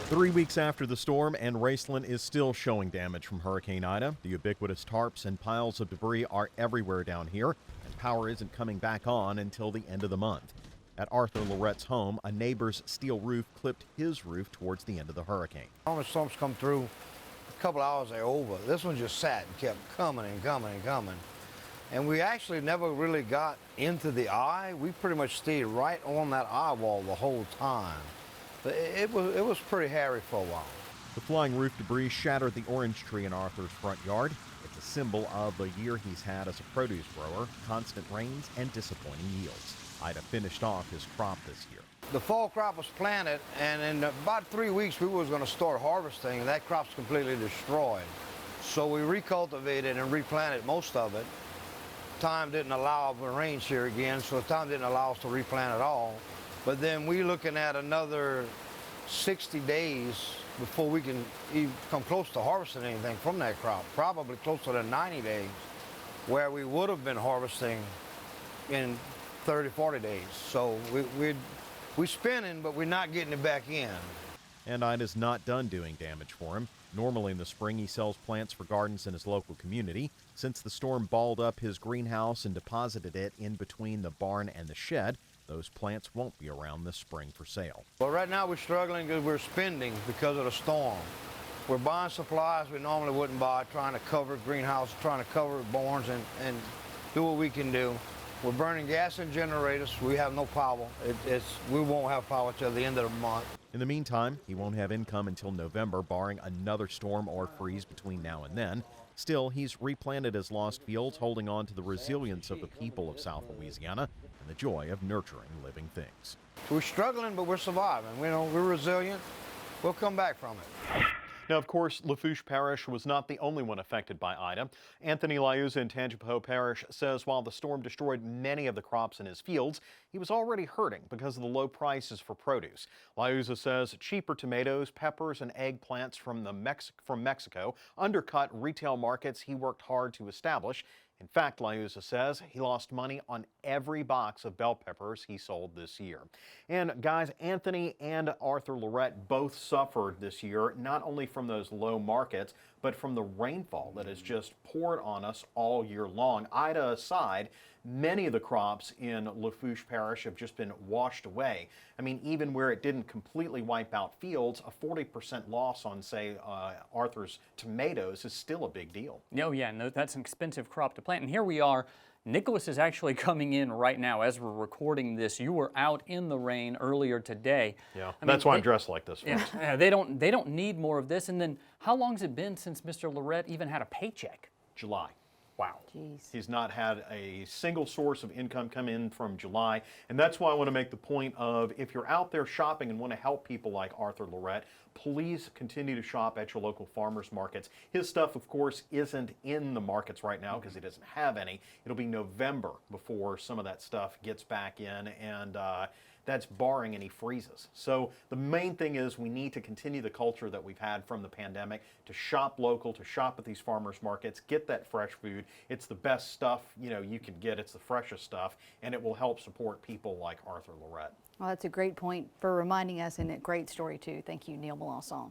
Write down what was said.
3 weeks after the storm, and Raceland is still showing damage from Hurricane Ida. The ubiquitous tarps and piles of debris are everywhere down here, and power isn't coming back on until the end of the month. At Arthur Lorette's home, a neighbor's steel roof clipped his roof towards the end of the hurricane. All the storms come through, a couple hours they're over. This one just sat and kept coming and coming and coming. And we actually never really got into the eye. We pretty much stayed right on that eye wall the whole time. It was pretty hairy for a while. The flying roof debris shattered the orange tree in Arthur's front yard. It's a symbol of the year he's had as a produce grower, constant rains and disappointing yields. Ida finished off his crop this year. The fall crop was planted, and in about 3 weeks we was going to start harvesting, and that crop's completely destroyed. So we recultivated and replanted most of it. Time didn't allow for rains here again, so time didn't allow us to replant at all. But then we're looking at another 60 days before we can even come close to harvesting anything from that crop, probably closer to 90 days, where we would have been harvesting in 30, 40 days. So we're spinning, but we're not getting it back in. And Ida's not done doing damage for him. Normally in the spring, he sells plants for gardens in his local community. Since the storm balled up his greenhouse and deposited it in between the barn and the shed, those plants won't be around this spring for sale. Well, right now we're struggling because we're spending because of the storm. We're buying supplies we normally wouldn't buy, trying to cover greenhouses, trying to cover barns and do what we can do. We're burning gas in generators. We have no power. We won't have power till the end of the month. In the meantime, he won't have income until November, barring another storm or freeze between now and then. Still, he's replanted his lost fields, holding on to the resilience of the people of South Louisiana and the joy of nurturing living things. We're struggling, but we're surviving. We're resilient. We'll come back from it. Now, of course, Lafourche Parish was not the only one affected by Ida. Anthony Liuzza in Tangipahoa Parish says while the storm destroyed many of the crops in his fields, he was already hurting because of the low prices for produce. Liuzza says cheaper tomatoes, peppers, and eggplants from Mexico undercut retail markets he worked hard to establish. In fact, Liuzza says he lost money on every box of bell peppers he sold this year. And guys, Anthony and Arthur Lorette both suffered this year, not only from those low markets, but from the rainfall that has just poured on us all year long. Ida aside, many of the crops in Lafourche Parish have just been washed away. I mean, even where it didn't completely wipe out fields, a 40% loss on, say, Arthur's tomatoes is still a big deal. Oh, yeah, no, that's an expensive crop to plant. And here we are. Nicholas is actually coming in right now as we're recording this. You were out in the rain earlier today. Yeah, that's why I'm dressed like this. Yeah, they don't need more of this. And then how long has it been since Mr. Lorette even had a paycheck? July. Wow. Jeez. He's not had a single source of income come in from July. And that's why I want to make the point of, if you're out there shopping and want to help people like Arthur Lorette, please continue to shop at your local farmers markets. His stuff, of course, isn't in the markets right now because he doesn't have any. It'll be November before some of that stuff gets back in, and that's barring any freezes. So the main thing is we need to continue the culture that we've had from the pandemic, to shop local, to shop at these farmers markets, get that fresh food. It's the best stuff you can get. It's the freshest stuff, and it will help support people like Arthur Lorette. Well, that's a great point for reminding us, and a great story too. Thank you, Neil Melancon.